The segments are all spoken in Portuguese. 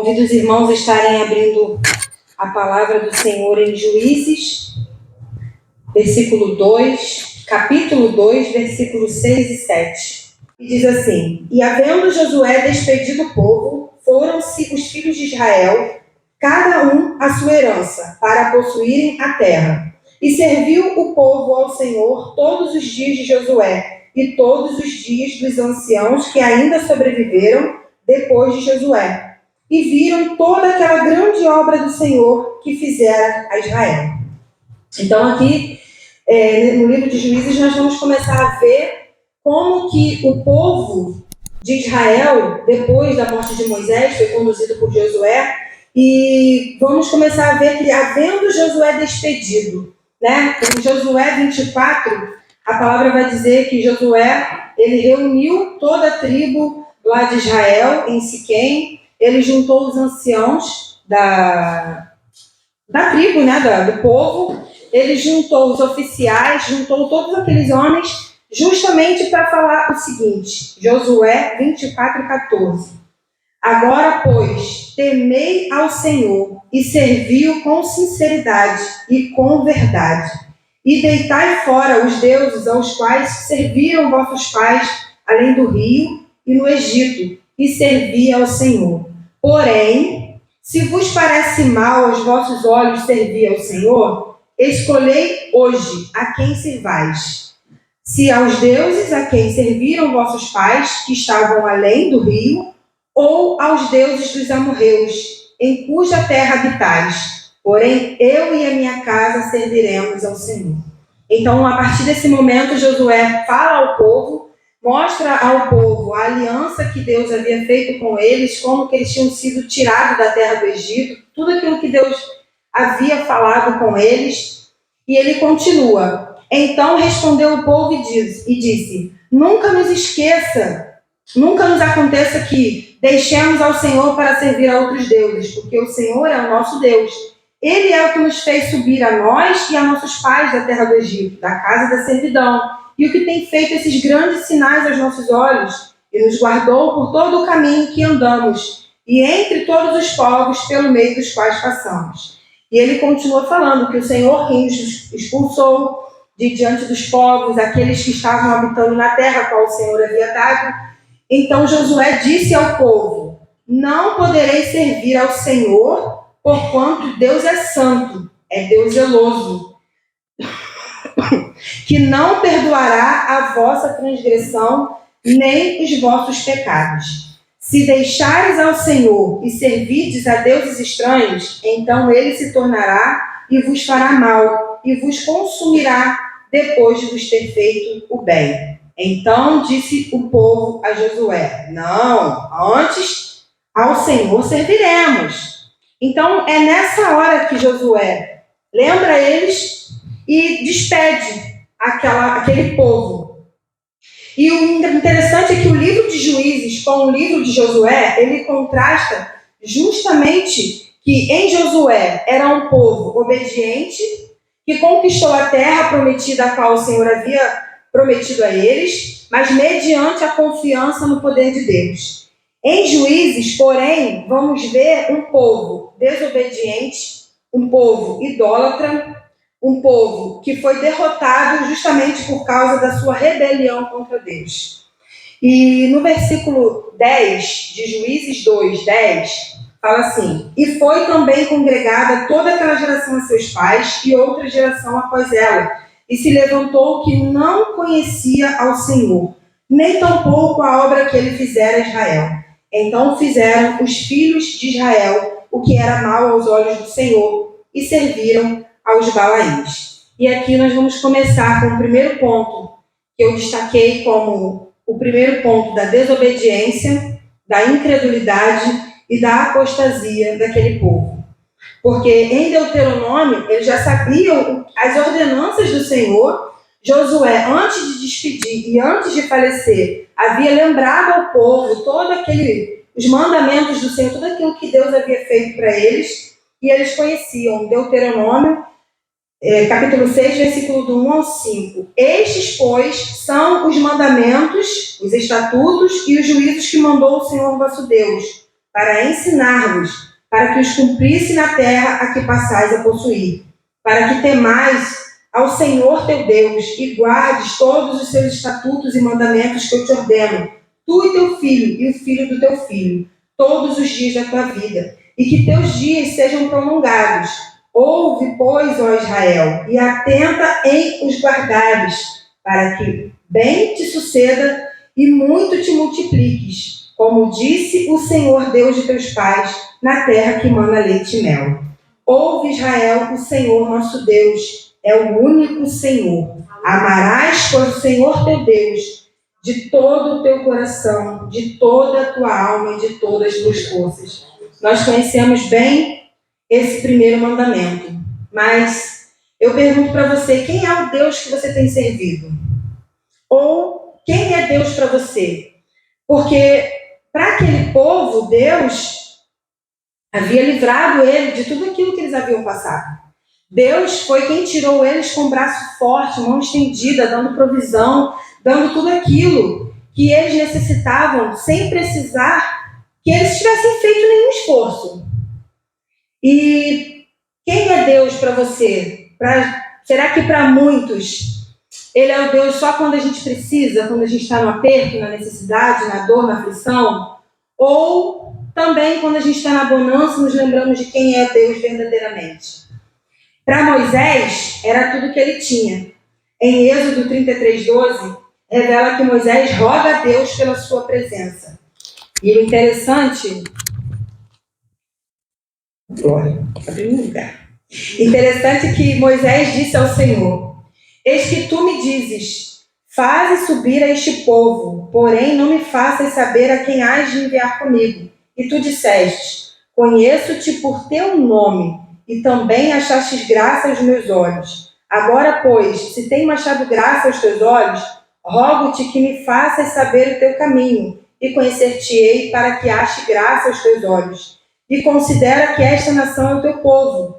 Convido os irmãos a estarem abrindo a palavra do Senhor em Juízes, capítulo 2, versículos 6 e 7. E diz assim: E havendo Josué despedido o povo, foram-se os filhos de Israel, cada um a sua herança, para possuírem a terra. E serviu o povo ao Senhor todos os dias de Josué, e todos os dias dos anciãos que ainda sobreviveram depois de Josué. E viram toda aquela grande obra do Senhor que fizera a Israel. Então aqui, no livro de Juízes, nós vamos começar a ver como que o povo de Israel, depois da morte de Moisés, foi conduzido por Josué, e vamos começar a ver que, havendo Josué despedido, né? Em Josué 24, a palavra vai dizer que Josué, ele reuniu toda a tribo lá de Israel, em Siquém. Ele juntou os anciãos da tribo, né, do povo. Ele juntou os oficiais, juntou todos aqueles homens, justamente para falar o seguinte, Josué 24:14. Agora, pois, temei ao Senhor e servi-o com sinceridade e com verdade. E deitai fora os deuses aos quais serviram vossos pais, além do rio e no Egito, e servi ao Senhor. Porém, se vos parece mal aos vossos olhos servir ao Senhor, escolhei hoje a quem servais. Se aos deuses a quem serviram vossos pais, que estavam além do rio, ou aos deuses dos amorreus, em cuja terra habitais. Porém, eu e a minha casa serviremos ao Senhor. Então, a partir desse momento, Josué fala ao povo, mostra ao povo a aliança que Deus havia feito com eles, como que eles tinham sido tirados da terra do Egito, tudo aquilo que Deus havia falado com eles. E ele continua. Então respondeu o povo e disse: Nunca nos aconteça que deixemos ao Senhor para servir a outros deuses, porque o Senhor é o nosso Deus. Ele é o que nos fez subir a nós e a nossos pais da terra do Egito, da casa da servidão, e o que tem feito esses grandes sinais aos nossos olhos, e nos guardou por todo o caminho que andamos, e entre todos os povos pelo meio dos quais passamos. E ele continua falando que o Senhor quem os expulsou de diante dos povos, aqueles que estavam habitando na terra a qual o Senhor havia dado. Então Josué disse ao povo: Não podereis servir ao Senhor, porquanto Deus é santo, é Deus zeloso, que não perdoará a vossa transgressão, nem os vossos pecados. Se deixares ao Senhor e servirdes a deuses estranhos, então ele se tornará e vos fará mal, e vos consumirá depois de vos ter feito o bem. Então disse o povo a Josué: Não, antes ao Senhor serviremos. Então é nessa hora que Josué lembra eles e despede aquele povo. E o interessante é que o livro de Juízes com o livro de Josué, ele contrasta justamente que em Josué era um povo obediente, que conquistou a terra prometida a qual o Senhor havia prometido a eles, mas mediante a confiança no poder de Deus. Em Juízes, porém, vamos ver um povo desobediente, um povo idólatra, um povo que foi derrotado justamente por causa da sua rebelião contra Deus. E no versículo 10 de Juízes 2:10, fala assim: E foi também congregada toda aquela geração a seus pais e outra geração após ela, e se levantou que não conhecia ao Senhor, nem tampouco a obra que ele fizera a Israel. Então fizeram os filhos de Israel o que era mal aos olhos do Senhor, e serviram aos Balaíns. E aqui nós vamos começar com o primeiro ponto, que eu destaquei como o primeiro ponto da desobediência, da incredulidade e da apostasia daquele povo. Porque em Deuteronômio, eles já sabiam as ordenanças do Senhor. Josué, antes de despedir e antes de falecer, havia lembrado ao povo os mandamentos do Senhor, tudo aquilo que Deus havia feito para eles, e eles conheciam. Deuteronômio, capítulo 6, versículo do 1 ao 5. Estes, pois, são os mandamentos, os estatutos e os juízos que mandou o Senhor vosso Deus, para ensinar-vos, para que os cumprisse na terra a que passais a possuir, para que temais ao Senhor teu Deus e guardes todos os seus estatutos e mandamentos que eu te ordeno, tu e teu filho e o filho do teu filho, todos os dias da tua vida, e que teus dias sejam prolongados. Ouve, pois, ó Israel, e atenta em os guardares, para que bem te suceda e muito te multipliques, como disse o Senhor Deus de teus pais, na terra que mana leite e mel. Ouve, Israel, o Senhor nosso Deus é o único Senhor. Amarás, pois, o Senhor teu Deus de todo o teu coração, de toda a tua alma e de todas as tuas forças. Nós conhecemos bem esse primeiro mandamento, mas eu pergunto para você, quem é o Deus que você tem servido? Ou quem é Deus para você? Porque para aquele povo, Deus havia livrado ele de tudo aquilo que eles haviam passado. Deus foi quem tirou eles com braço forte, mão estendida, dando provisão, dando tudo aquilo que eles necessitavam, sem precisar que eles tivessem feito nenhum esforço. E quem é Deus para você? Será que para muitos Ele é o Deus só quando a gente precisa, quando a gente está no aperto, na necessidade, na dor, na aflição? Ou também quando a gente está na bonança, nos lembramos de quem é Deus verdadeiramente? Para Moisés, era tudo que ele tinha. Em Êxodo 33:12, revela que Moisés roga a Deus pela sua presença. E o interessante... Glória, abriu um lugar. Interessante que Moisés disse ao Senhor: eis que tu me dizes, faze subir a este povo, porém não me faças saber a quem hás de enviar comigo. E tu disseste, conheço-te por teu nome, e também achastes graça aos meus olhos. Agora, pois, se tenho achado graça aos teus olhos, rogo-te que me faças saber o teu caminho, e conhecer-te-ei para que ache graça aos teus olhos. E considera que esta nação é o teu povo.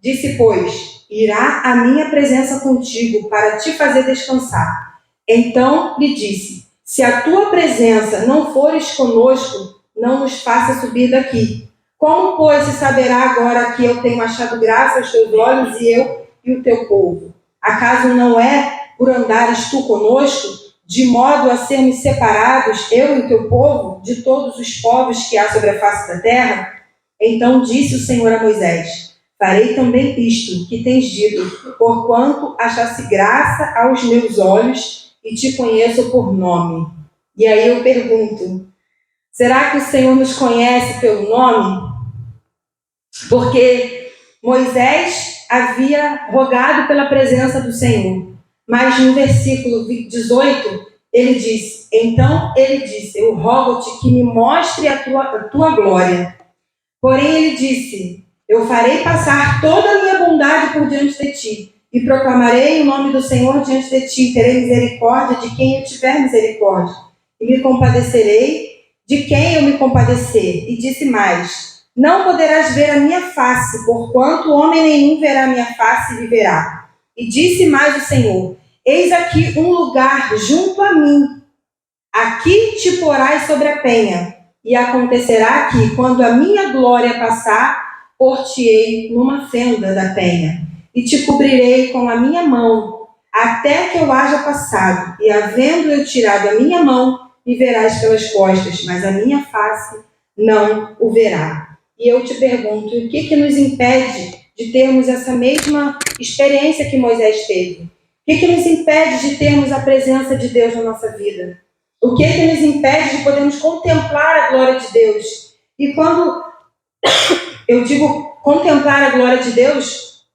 Disse, pois, irá a minha presença contigo para te fazer descansar. Então lhe disse, se a tua presença não fores conosco, não nos faça subir daqui. Como, pois, se saberá agora que eu tenho achado graça aos teus olhos e eu e o teu povo? Acaso não é por andares tu conosco, de modo a sermos separados, eu e o teu povo, de todos os povos que há sobre a face da terra? Então disse o Senhor a Moisés, farei também isto que tens dito, porquanto achasse graça aos meus olhos e te conheço por nome. E aí eu pergunto, será que o Senhor nos conhece pelo nome? Porque Moisés havia rogado pela presença do Senhor, mas no versículo 18, ele disse, então ele disse, eu rogo-te que me mostre a tua glória. Porém ele disse, eu farei passar toda a minha bondade por diante de ti, e proclamarei o nome do Senhor diante de ti, terei misericórdia de quem eu tiver misericórdia, e me compadecerei de quem eu me compadecer. E disse mais, não poderás ver a minha face, porquanto homem nenhum verá a minha face e viverá. E disse mais o Senhor, eis aqui um lugar junto a mim, aqui te porás sobre a penha. E acontecerá que, quando a minha glória passar, pôr-te-ei numa fenda da penha, e te cobrirei com a minha mão, até que eu haja passado, e havendo eu tirado a minha mão, me verás pelas costas, mas a minha face não o verá. E eu te pergunto, o que nos impede de termos essa mesma experiência que Moisés teve? O que nos impede de termos a presença de Deus na nossa vida? O que nos impede de podermos contemplar a glória de Deus? E quando eu digo contemplar a glória de Deus,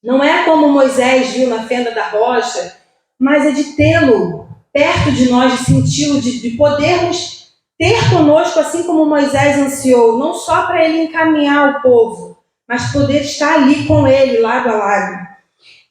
não é como Moisés viu na fenda da rocha, mas é de tê-lo perto de nós, de senti-lo, de podermos ter conosco, assim como Moisés ansiou, não só para ele encaminhar o povo, mas poder estar ali com ele, lado a lado.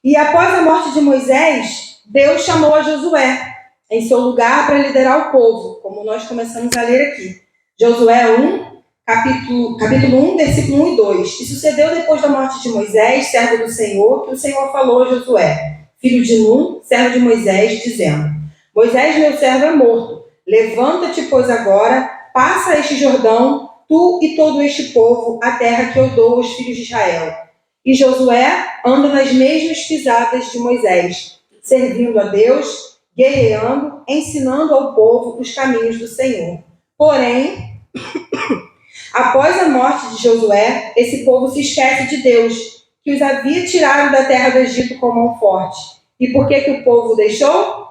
E após a morte de Moisés, Deus chamou a Josué em seu lugar para liderar o povo, como nós começamos a ler aqui. Josué 1, capítulo 1, versículo 1 e 2. E sucedeu depois da morte de Moisés, servo do Senhor, que o Senhor falou a Josué, filho de Num, servo de Moisés, dizendo, Moisés, meu servo, é morto. Levanta-te, pois, agora, passa este Jordão, tu e todo este povo, a terra que eu dou aos filhos de Israel. E Josué anda nas mesmas pisadas de Moisés, servindo a Deus, guerreando, ensinando ao povo os caminhos do Senhor. Porém, após a morte de Josué, esse povo se esquece de Deus, que os havia tirado da terra do Egito com mão forte. E por que o povo deixou?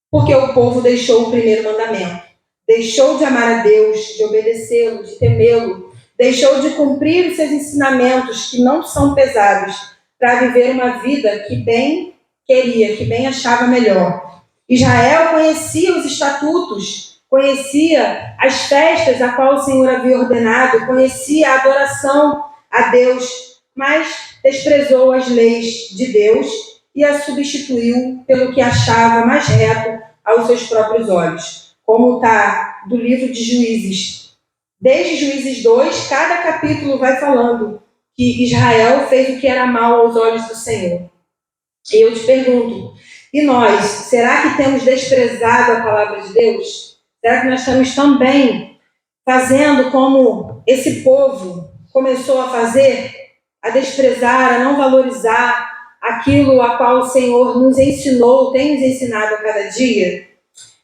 Porque o povo deixou o primeiro mandamento. Deixou de amar a Deus, de obedecê-lo, de temê-lo. Deixou de cumprir os seus ensinamentos, que não são pesados, para viver uma vida que bem queria, que bem achava melhor. Israel conhecia os estatutos, conhecia as festas a qual o Senhor havia ordenado, conhecia a adoração a Deus, mas desprezou as leis de Deus e a substituiu pelo que achava mais reto aos seus próprios olhos. Como está do livro de Juízes. Desde Juízes 2, cada capítulo vai falando que Israel fez o que era mal aos olhos do Senhor. E eu te pergunto, e nós, será que temos desprezado a palavra de Deus? Será que nós estamos também fazendo como esse povo começou a fazer? A desprezar, a não valorizar aquilo a qual o Senhor nos ensinou, tem nos ensinado a cada dia?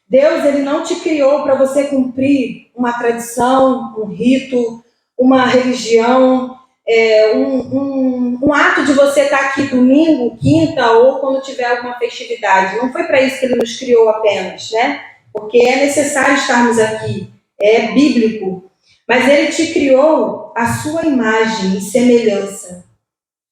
Deus, Ele não te criou para você cumprir uma tradição, um rito, uma religião, um ato de você estar aqui domingo, quinta ou quando tiver alguma festividade. Não foi para isso que Ele nos criou apenas, né? Porque é necessário estarmos aqui, é bíblico. Mas Ele te criou a sua imagem e semelhança.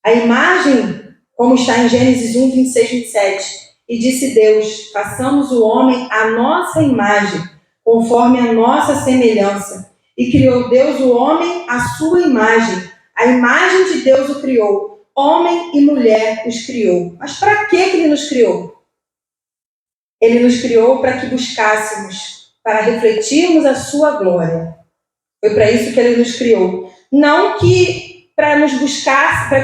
A imagem, como está em Gênesis 1, 26, 27. E disse Deus, façamos o homem à nossa imagem, conforme a nossa semelhança. E criou Deus o homem à sua imagem. A imagem de Deus o criou. Homem e mulher os criou. Mas para que Ele nos criou? Ele nos criou para que buscássemos, para refletirmos a sua glória. Foi para isso que Ele nos criou. Não que para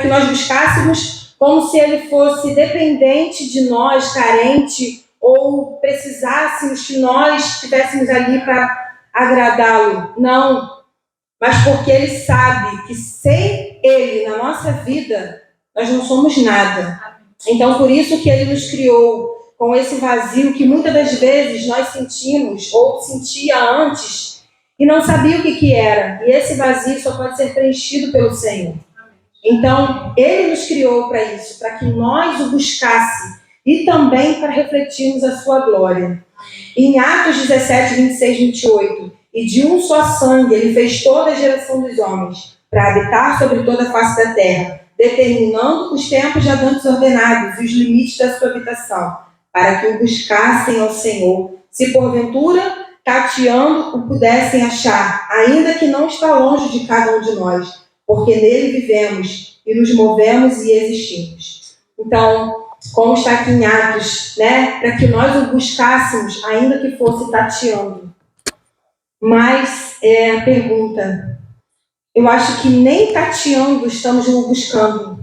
que nós buscássemos como se Ele fosse dependente de nós, carente, ou precisássemos que nós estivéssemos ali para agradá-lo. Não, mas porque Ele sabe que sem Ele na nossa vida, nós não somos nada. Então, por isso que Ele nos criou com esse vazio que muitas das vezes nós sentimos, ou sentia antes, e não sabia o que era. E esse vazio só pode ser preenchido pelo Senhor. Então, Ele nos criou para isso, para que nós o buscássemos e também para refletirmos a sua glória. Em Atos 17, 26, 28, e de um só sangue Ele fez toda a geração dos homens, para habitar sobre toda a face da terra, determinando os tempos já dantes ordenados e os limites da sua habitação, para que o buscassem ao Senhor, se porventura, tateando, o pudessem achar, ainda que não está longe de cada um de nós, porque nele vivemos e nos movemos e existimos. Então, como está aqui em Atos, né? Para que nós o buscássemos, ainda que fosse tateando. Mas a pergunta, eu acho que nem tateando estamos o buscando,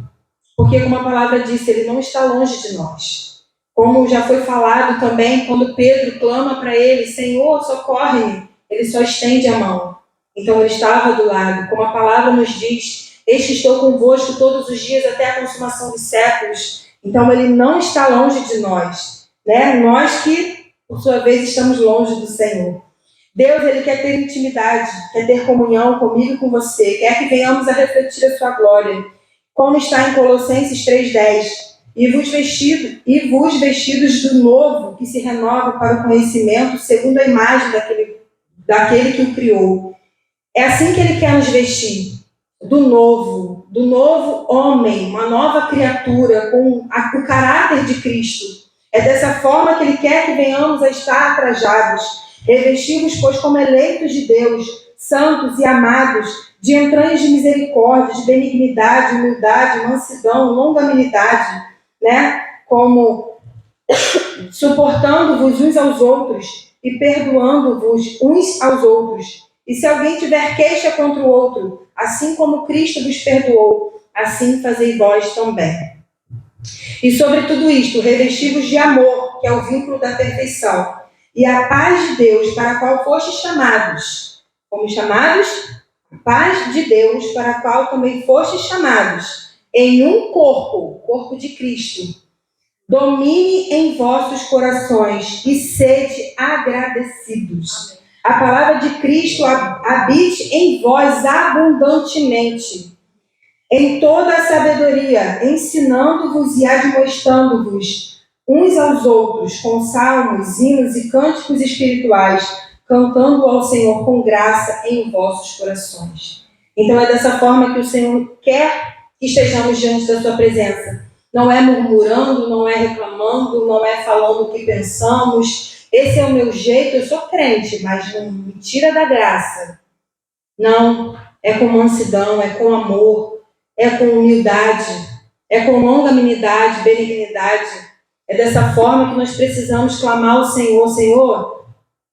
porque como a palavra disse, Ele não está longe de nós. Como já foi falado também, quando Pedro clama para Ele, Senhor, socorre-me, Ele só estende a mão. Então Ele estava do lado, como a palavra nos diz, eis que estou convosco todos os dias até a consumação dos séculos. Então Ele não está longe de nós, né? Nós que, por sua vez, estamos longe do Senhor. Deus, Ele quer ter intimidade, quer ter comunhão comigo e com você, quer que venhamos a refletir a sua glória, como está em Colossenses 3,10. E vos vestidos do novo, que se renova para o conhecimento, segundo a imagem daquele que o criou. É assim que Ele quer nos vestir, do novo homem, uma nova criatura, com o caráter de Cristo. É dessa forma que Ele quer que venhamos a estar trajados, revestidos, pois, como eleitos de Deus, santos e amados, de entranhas de misericórdia, de benignidade, humildade, mansidão, longanimidade, né? Como suportando-vos uns aos outros e perdoando-vos uns aos outros. E se alguém tiver queixa contra o outro, assim como Cristo vos perdoou, assim fazei vós também. E sobre tudo isto, revesti-vos de amor, que é o vínculo da perfeição, e a paz de Deus, para a qual fostes chamados. Como chamados? Paz de Deus, para a qual também fostes chamados, em um corpo, corpo de Cristo, domine em vossos corações e sede agradecidos. A palavra de Cristo habite em vós abundantemente, em toda a sabedoria, ensinando-vos e admoestando-vos uns aos outros com salmos, hinos e cânticos espirituais, cantando ao Senhor com graça em vossos corações. Então é dessa forma que o Senhor quer que estejamos diante da sua presença. Não é murmurando, não é reclamando, não é falando o que pensamos. Esse é o meu jeito, eu sou crente, mas não me tira da graça. Não, é com mansidão, é com amor, é com humildade, é com longanimidade, benignidade. É dessa forma que nós precisamos clamar ao Senhor. Senhor,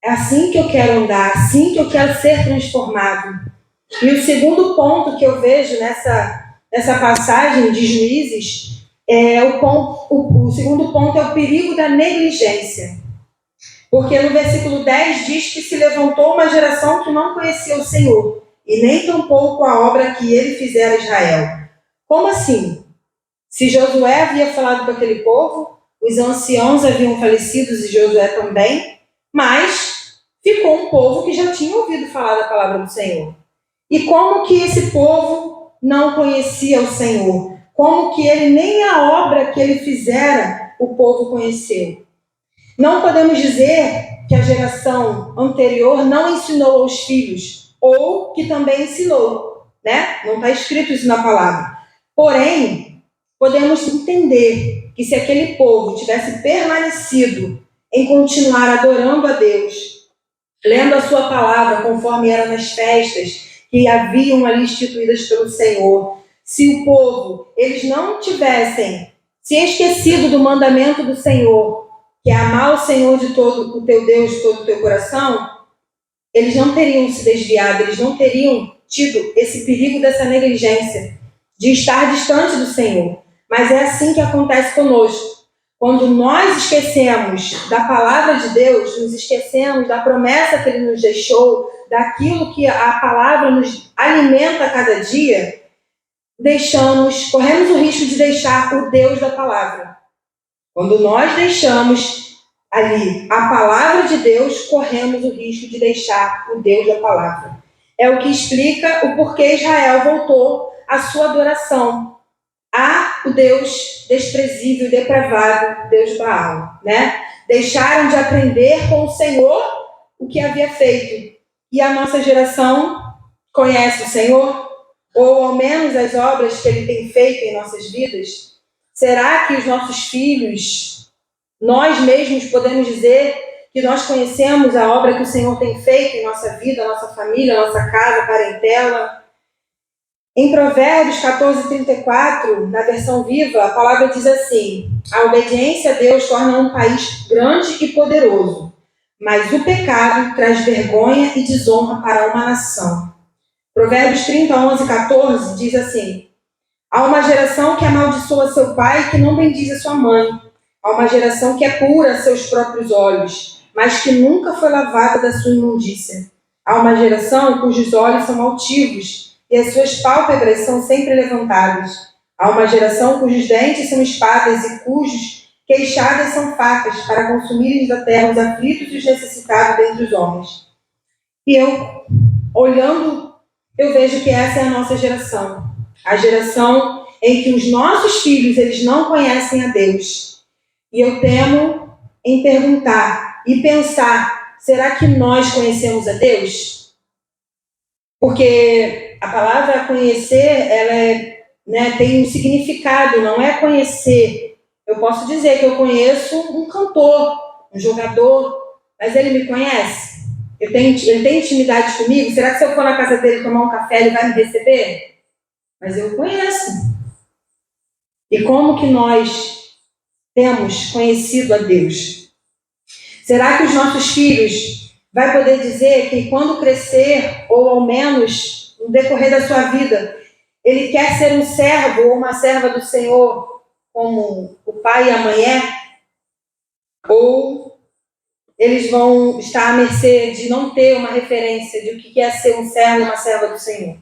é assim que eu quero andar, assim que eu quero ser transformado. E o segundo ponto que eu vejo nessa passagem de Juízes, o segundo ponto é o perigo da negligência. Porque no versículo 10 diz que se levantou uma geração que não conhecia o Senhor, e nem tampouco a obra que ele fizera a Israel. Como assim? Se Josué havia falado com aquele povo, os anciãos haviam falecido e Josué também, mas ficou um povo que já tinha ouvido falar da palavra do Senhor. E como que esse povo não conhecia o Senhor? Como que ele nem a obra que ele fizera o povo conheceu? Não podemos dizer que a geração anterior não ensinou aos filhos, ou que também ensinou, né? Não está escrito isso na palavra. Porém, podemos entender que se aquele povo tivesse permanecido em continuar adorando a Deus, lendo a sua palavra conforme era nas festas que haviam ali instituídas pelo Senhor, se o povo, eles não tivessem se esquecido do mandamento do Senhor, que é amar o Senhor de todo o teu Deus, de todo o teu coração, eles não teriam se desviado, eles não teriam tido esse perigo dessa negligência, de estar distante do Senhor. Mas é assim que acontece conosco. Quando nós esquecemos da palavra de Deus, nos esquecemos da promessa que Ele nos deixou, daquilo que a palavra nos alimenta a cada dia, corremos o risco de deixar o Deus da palavra. Quando nós deixamos ali a palavra de Deus, corremos o risco de deixar o Deus da palavra. É o que explica o porquê Israel voltou à sua adoração a o Deus desprezível, depravado, Deus Baal, né? Deixaram de aprender com o Senhor o que havia feito. E a nossa geração conhece o Senhor? Ou ao menos as obras que Ele tem feito em nossas vidas? Será que os nossos filhos, nós mesmos podemos dizer que nós conhecemos a obra que o Senhor tem feito em nossa vida, nossa família, nossa casa, parentela? Em Provérbios 14:34, na versão viva, a palavra diz assim: a obediência a Deus torna um país grande e poderoso, mas o pecado traz vergonha e desonra para uma nação. Provérbios 30:11-14 diz assim: há uma geração que amaldiçoa seu pai e que não bendiz a sua mãe. Há uma geração que é pura a seus próprios olhos, mas que nunca foi lavada da sua imundícia. Há uma geração cujos olhos são altivos e as suas pálpebras são sempre levantadas. Há uma geração cujos dentes são espadas e cujos queixadas são facas para consumirem da terra os aflitos e os necessitados dentre os homens. E eu, olhando, eu vejo que essa é a nossa geração. A geração em que os nossos filhos, eles não conhecem a Deus. E eu temo em perguntar e pensar, será que nós conhecemos a Deus? Porque a palavra conhecer, ela tem um significado, não é conhecer. Eu posso dizer que eu conheço um cantor, um jogador, mas ele me conhece? Ele tem intimidade comigo? Será que se eu for na casa dele tomar um café, ele vai me receber? Mas eu conheço. E como que nós temos conhecido a Deus? Será que os nossos filhos vai poder dizer que quando crescer, ou ao menos no decorrer da sua vida, ele quer ser um servo ou uma serva do Senhor, como o pai e a mãe é? Ou eles vão estar à mercê de não ter uma referência de o que é ser um servo e uma serva do Senhor.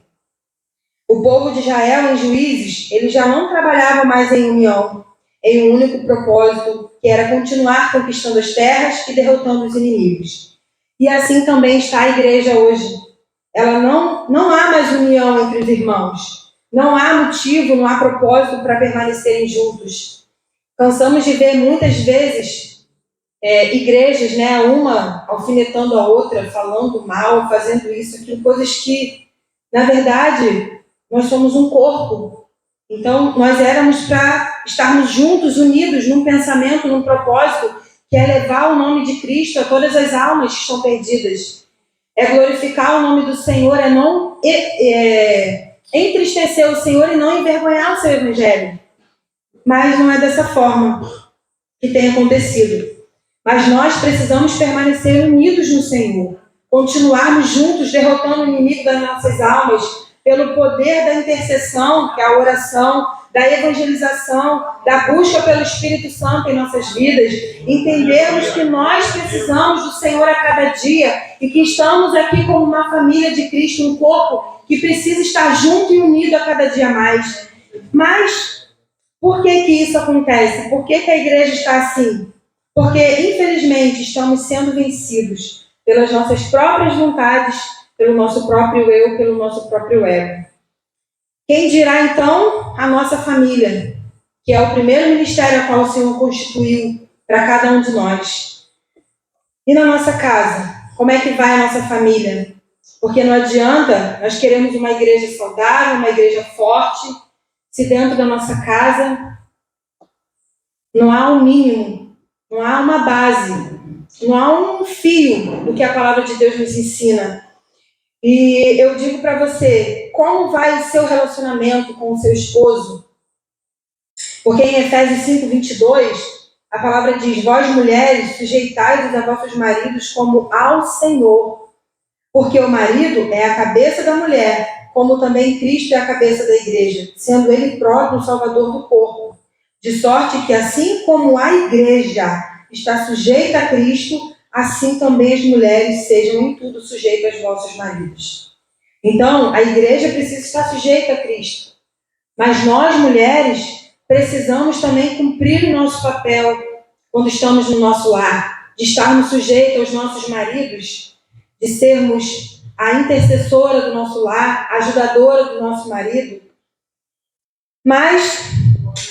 O povo de Israel, em Juízes, ele já não trabalhava mais em união, em um único propósito, que era continuar conquistando as terras e derrotando os inimigos. E assim também está a igreja hoje. Ela não há mais união entre os irmãos. Não há motivo, não há propósito para permanecerem juntos. Cansamos de ver muitas vezes igrejas, né, uma alfinetando a outra, falando mal, fazendo isso, aquilo, coisas que, na verdade, nós somos um corpo. Então, nós éramos para estarmos juntos, unidos, num pensamento, num propósito, que é levar o nome de Cristo a todas as almas que estão perdidas. É glorificar o nome do Senhor, é não entristecer o Senhor e não envergonhar o seu evangelho. Mas não é dessa forma que tem acontecido. Mas nós precisamos permanecer unidos no Senhor, continuarmos juntos, derrotando o inimigo das nossas almas, pelo poder da intercessão, que é a oração, da evangelização, da busca pelo Espírito Santo em nossas vidas, entendermos que nós precisamos do Senhor a cada dia e que estamos aqui como uma família de Cristo, um corpo que precisa estar junto e unido a cada dia mais. Mas por que isso acontece? Por que a igreja está assim? Porque, infelizmente, estamos sendo vencidos pelas nossas próprias vontades, pelo nosso próprio eu, pelo nosso próprio ego. Quem dirá, então, a nossa família, que é o primeiro ministério a qual o Senhor constituiu para cada um de nós. E na nossa casa, como é que vai a nossa família? Porque não adianta, nós queremos uma igreja saudável, uma igreja forte, se dentro da nossa casa não há um mínimo, não há uma base, não há um fio do que a palavra de Deus nos ensina. E eu digo para você, como vai o seu relacionamento com o seu esposo? Porque em Efésios 5:22, a palavra diz: vós mulheres, sujeitai-vos a vossos maridos como ao Senhor. Porque o marido é a cabeça da mulher, como também Cristo é a cabeça da igreja, sendo ele próprio o salvador do corpo. De sorte que assim como a igreja está sujeita a Cristo, assim também as mulheres sejam em tudo sujeitas aos vossos maridos. Então, a igreja precisa estar sujeita a Cristo. Mas nós, mulheres, precisamos também cumprir o nosso papel quando estamos no nosso lar, de estarmos sujeitos aos nossos maridos, de sermos a intercessora do nosso lar, a ajudadora do nosso marido. Mas,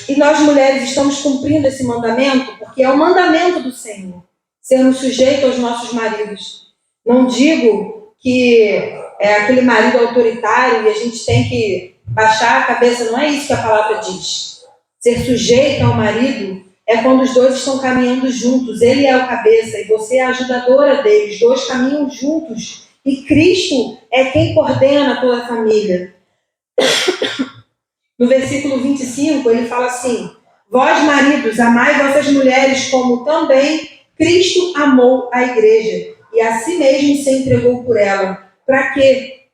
e nós mulheres estamos cumprindo esse mandamento, porque é o mandamento do Senhor, sermos sujeitos aos nossos maridos. Não digo que é aquele marido autoritário e a gente tem que baixar a cabeça, não é isso que a palavra diz. Ser sujeito ao marido é quando os dois estão caminhando juntos, ele é o cabeça e você é a ajudadora dele, os dois caminham juntos e Cristo é quem coordena toda a família. No versículo 25, ele fala assim: vós, maridos, amai vossas mulheres como também Cristo amou a igreja e a si mesmo se entregou por ela. Para quê?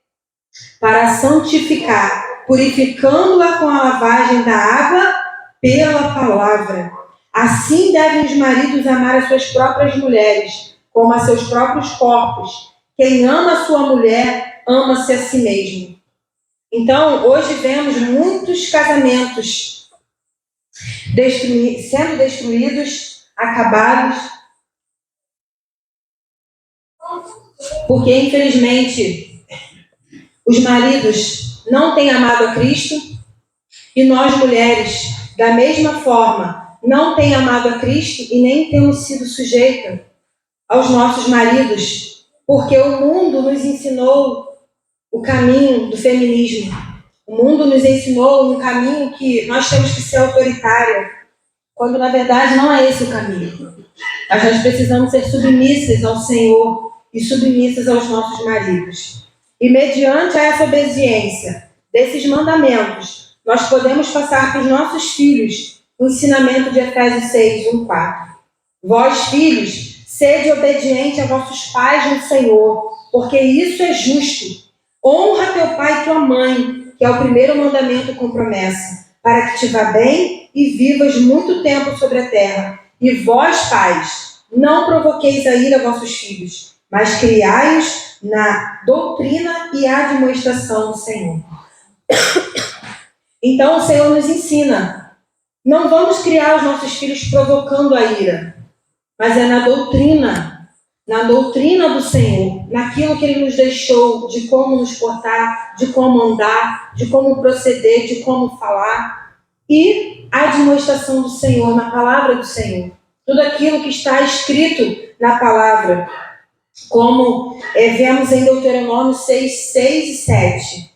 Para santificar, purificando-a com a lavagem da água pela palavra. Assim devem os maridos amar as suas próprias mulheres, como a seus próprios corpos. Quem ama a sua mulher, ama-se a si mesmo. Então, hoje vemos muitos casamentos sendo destruídos, acabados, porque, infelizmente, os maridos não têm amado a Cristo e nós, mulheres, da mesma forma, não têm amado a Cristo e nem temos sido sujeitas aos nossos maridos, porque o mundo nos ensinou o caminho do feminismo. O mundo nos ensinou um caminho que nós temos que ser autoritária, quando na verdade não é esse o caminho. Mas nós precisamos ser submissas ao Senhor e submissas aos nossos maridos. E mediante essa obediência desses mandamentos, nós podemos passar para os nossos filhos o ensinamento de Efésios 6:1-4. Vós, filhos, sede obediente a vossos pais no Senhor, porque isso é justo. Honra teu pai e tua mãe, que é o primeiro mandamento com promessa, para que te vá bem e vivas muito tempo sobre a terra. E vós, pais, Não provoqueis a ira a vossos filhos, mas criai-os na doutrina e admoestação do Senhor. Então o Senhor nos ensina. Não vamos criar os nossos filhos provocando a ira, mas é na doutrina do Senhor, naquilo que Ele nos deixou, de como nos portar, de como andar, de como proceder, de como falar, e a admoestação do Senhor, na palavra do Senhor. Tudo aquilo que está escrito na palavra, como vemos em Deuteronômio 6, 6 e 7.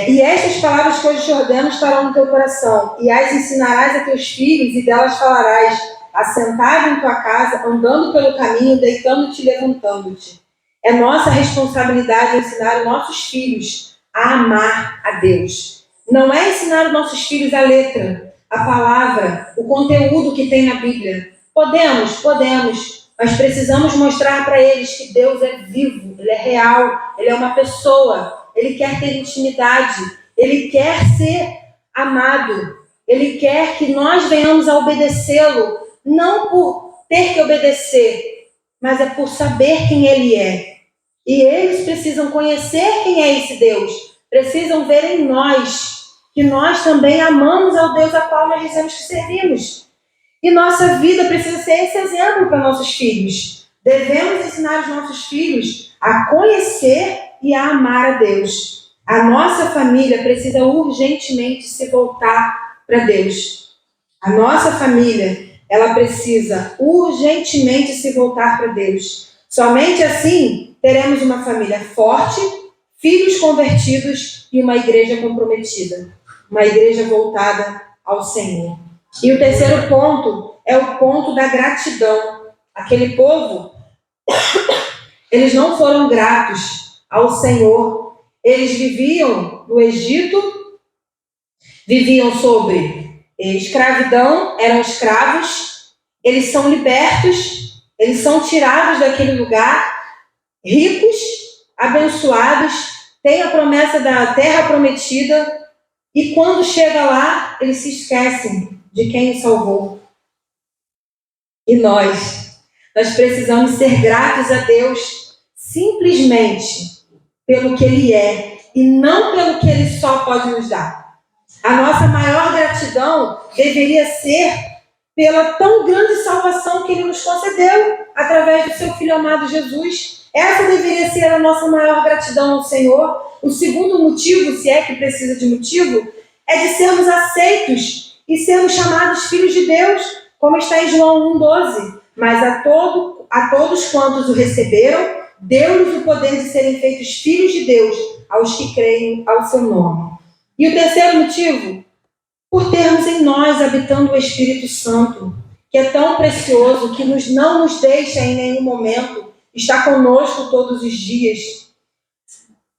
E estas palavras que hoje te ordeno estarão no teu coração, e as ensinarás a teus filhos, e delas falarás, assentado em tua casa, andando pelo caminho, deitando-te e levantando-te. É nossa responsabilidade ensinar os nossos filhos a amar a Deus. Não é ensinar os nossos filhos a letra, a palavra, o conteúdo que tem na Bíblia. Podemos, mas precisamos mostrar para eles que Deus é vivo, Ele é real, Ele é uma pessoa, Ele quer ter intimidade, Ele quer ser amado, Ele quer que nós venhamos a obedecê-lo, não por ter que obedecer, mas é por saber quem Ele é. E eles precisam conhecer quem é esse Deus, precisam ver em nós que nós também amamos ao Deus a qual nós dizemos que servimos. E nossa vida precisa ser esse exemplo para nossos filhos. Devemos ensinar os nossos filhos a conhecer e a amar a Deus. A nossa família precisa urgentemente se voltar para Deus. A nossa família, ela precisa urgentemente se voltar para Deus. Somente assim teremos uma família forte, filhos convertidos e uma igreja comprometida. Uma igreja voltada ao Senhor. E o terceiro ponto é o ponto da gratidão. Aquele povo, eles não foram gratos ao Senhor. Eles viviam no Egito, viviam sobre escravidão, eram escravos, eles são libertos, eles são tirados daquele lugar, ricos, abençoados, têm a promessa da terra prometida, e quando chega lá, eles se esquecem de quem os salvou. E nós precisamos ser gratos a Deus simplesmente pelo que Ele é e não pelo que Ele só pode nos dar. A nossa maior gratidão deveria ser pela tão grande salvação que Ele nos concedeu através do seu Filho amado Jesus. Essa deveria ser a nossa maior gratidão ao Senhor. O segundo motivo, se é que precisa de motivo, é de sermos aceitos e sermos chamados filhos de Deus, como está em João 1,12. Mas a todos quantos o receberam, deu-lhes o poder de serem feitos filhos de Deus, aos que creem ao seu nome. E o terceiro motivo, por termos em nós habitando o Espírito Santo, que é tão precioso, que não nos deixa em nenhum momento, está conosco todos os dias.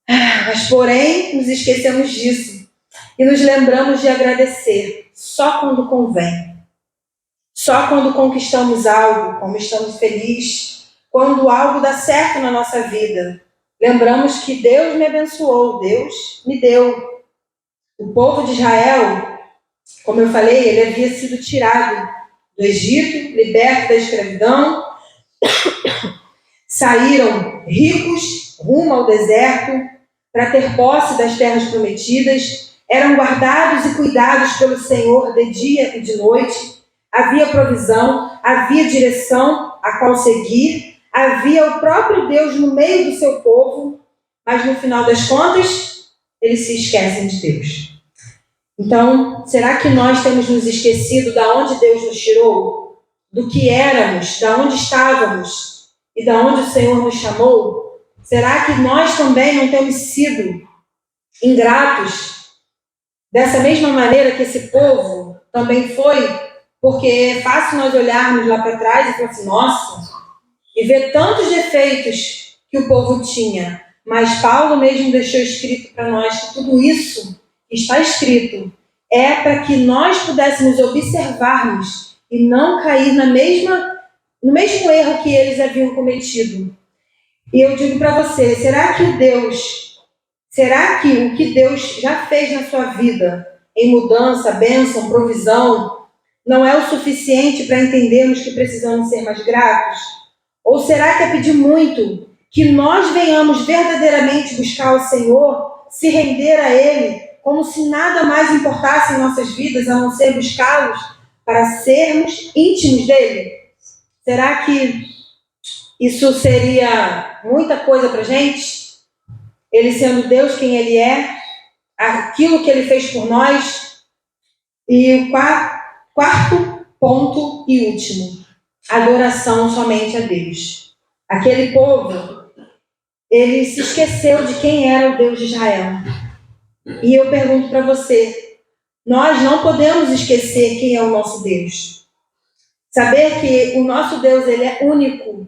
Mas, porém, nos esquecemos disso e nos lembramos de agradecer só quando convém. Só quando conquistamos algo, quando estamos felizes, quando algo dá certo na nossa vida. Lembramos que Deus me abençoou, Deus me deu. O povo de Israel, como eu falei, ele havia sido tirado do Egito, liberto da escravidão, saíram ricos rumo ao deserto para ter posse das terras prometidas, eram guardados e cuidados pelo Senhor de dia e de noite, havia provisão, havia direção a qual seguir, havia o próprio Deus no meio do seu povo, mas no final das contas, eles se esquecem de Deus. Então, será que nós temos nos esquecido de onde Deus nos tirou? Do que éramos, de onde estávamos e de onde o Senhor nos chamou? Será que nós também não temos sido ingratos dessa mesma maneira que esse povo também foi? Porque é fácil nós olharmos lá para trás e falar assim, nossa, e ver tantos defeitos que o povo tinha. Mas Paulo mesmo deixou escrito para nós que tudo isso que está escrito é para que nós pudéssemos observarmos e não cair no mesmo erro que eles haviam cometido. E eu digo para você, será que o que Deus já fez na sua vida, em mudança, bênção, provisão, não é o suficiente para entendermos que precisamos ser mais gratos? Ou será que é pedir muito que nós venhamos verdadeiramente buscar o Senhor, se render a Ele, como se nada mais importasse em nossas vidas a não ser buscá-los para sermos íntimos dele? Será que isso seria muita coisa para a gente? Ele sendo Deus quem Ele é, aquilo que Ele fez por nós. E o quarto ponto e último, adoração somente a Deus. Aquele povo, ele se esqueceu de quem era o Deus de Israel. E eu pergunto para você, nós não podemos esquecer quem é o nosso Deus. Saber que o nosso Deus, ele é único,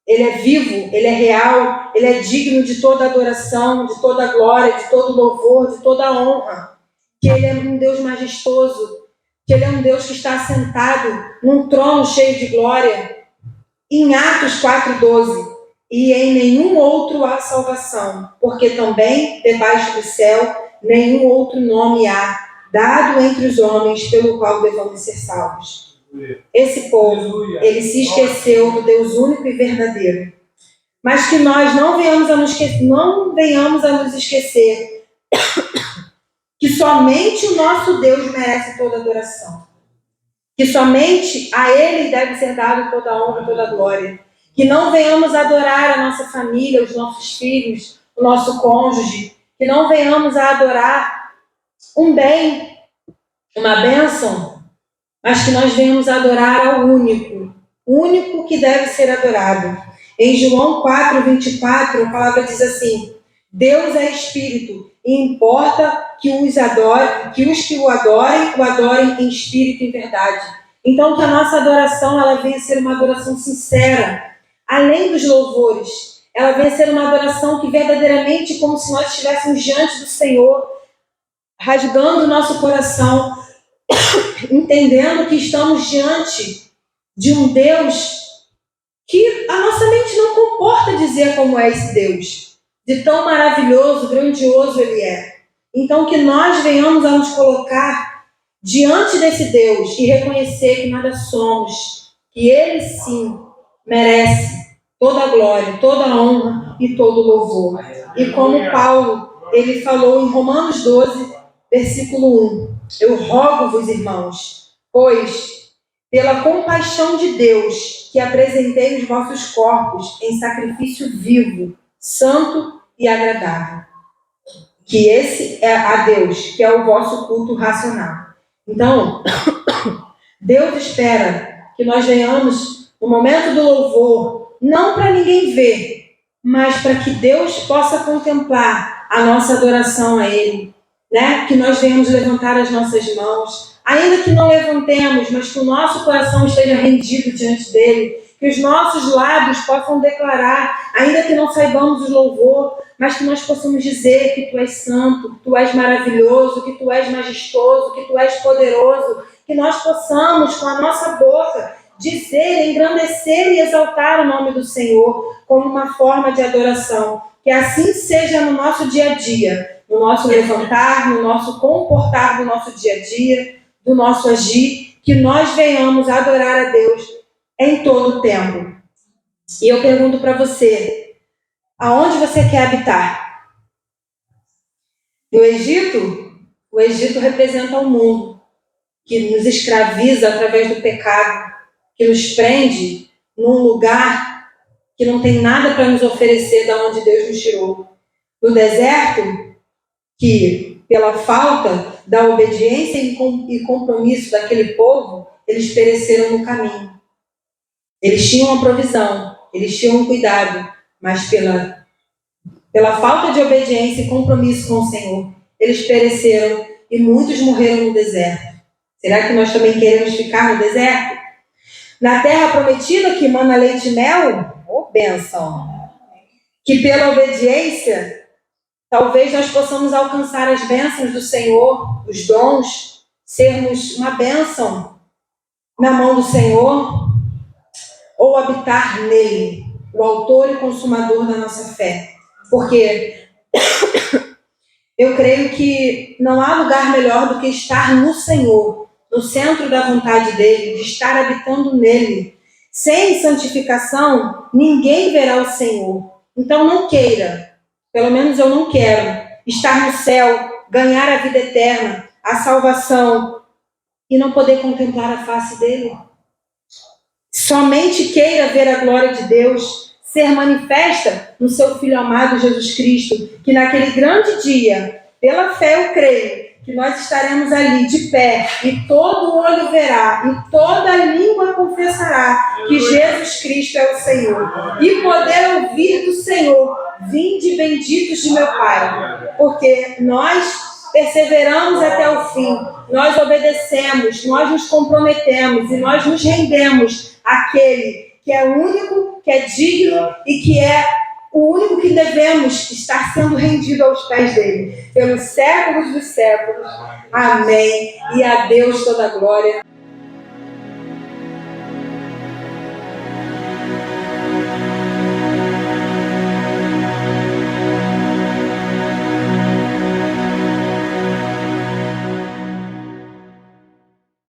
ele é vivo, ele é real, ele é digno de toda adoração, de toda glória, de todo louvor, de toda honra. Que ele é um Deus majestoso, que ele é um Deus que está assentado num trono cheio de glória. Em Atos 4:12, e em nenhum outro há salvação, porque também debaixo do céu nenhum outro nome há dado entre os homens pelo qual devamos ser salvos. Esse povo, ele se esqueceu do Deus único e verdadeiro. Mas que nós não venhamos a nos esquecer que somente o nosso Deus merece toda adoração. Que somente a Ele deve ser dado toda a honra e toda a glória. Que não venhamos adorar a nossa família, os nossos filhos, o nosso cônjuge. Que não venhamos a adorar um bem, uma bênção, mas que nós venhamos a adorar ao único, o único que deve ser adorado. Em João 4:24, a palavra diz assim: Deus é Espírito, e importa que os que o adorem em espírito e em verdade. Então, que a nossa adoração ela venha a ser uma adoração sincera, além dos louvores. Ela venha a ser uma adoração que verdadeiramente, como se nós estivéssemos diante do Senhor, rasgando o nosso coração, entendendo que estamos diante de um Deus que a nossa mente não comporta dizer como é esse Deus, de tão maravilhoso, grandioso Ele é. Então que nós venhamos a nos colocar diante desse Deus e reconhecer que nada somos, que Ele sim merece toda a glória, toda a honra e todo o louvor. E como Paulo, ele falou em Romanos 12, versículo 1, eu rogo-vos, irmãos, pois, pela compaixão de Deus, que apresentei os vossos corpos em sacrifício vivo, santo e agradável. Que esse é a Deus, que é o vosso culto racional. Então, Deus espera que nós venhamos no momento do louvor, não para ninguém ver, mas para que Deus possa contemplar a nossa adoração a Ele, né? Que nós venhamos levantar as nossas mãos, ainda que não levantemos, mas que o nosso coração esteja rendido diante dEle, que os nossos lábios possam declarar, ainda que não saibamos o louvor, mas que nós possamos dizer que Tu és santo, que Tu és maravilhoso, que Tu és majestoso, que Tu és poderoso, que nós possamos, com a nossa boca, dizer, engrandecer e exaltar o nome do Senhor como uma forma de adoração. Que assim seja no nosso dia a dia, no nosso levantar, no nosso comportar do nosso dia a dia, do nosso agir, que nós venhamos a adorar a Deus em todo o tempo. E eu pergunto para você, aonde você quer habitar? No Egito? O Egito representa o mundo, que nos escraviza através do pecado, que nos prende num lugar que não tem nada para nos oferecer da onde Deus nos tirou. No deserto, que pela falta da obediência e compromisso daquele povo, eles pereceram no caminho. Eles tinham uma provisão, eles tinham um cuidado, mas pela falta de obediência e compromisso com o Senhor, eles pereceram e muitos morreram no deserto. Será que nós também queremos ficar no deserto? Na terra prometida que mana leite e mel? Ô, bênção! Que pela obediência, talvez nós possamos alcançar as bênçãos do Senhor, os dons, sermos uma bênção na mão do Senhor, ou habitar nele, o autor e consumador da nossa fé. Porque eu creio que não há lugar melhor do que estar no Senhor, no centro da vontade dele, de estar habitando nele. Sem santificação, ninguém verá o Senhor. Então não queira, pelo menos eu não quero, estar no céu, ganhar a vida eterna, a salvação, e não poder contemplar a face dele. Somente queira ver a glória de Deus ser manifesta no seu Filho amado Jesus Cristo, que naquele grande dia, pela fé eu creio, que nós estaremos ali de pé, e todo olho verá, e toda língua confessará que Jesus Cristo é o Senhor. E poder ouvir do Senhor: vinde benditos de meu Pai. Porque nós perseveramos até o fim, nós obedecemos, nós nos comprometemos e nós nos rendemos àquele que é único, que é digno e que é o único que devemos estar sendo rendido aos pés dele, pelos séculos dos séculos. Amém. E a Deus toda a glória.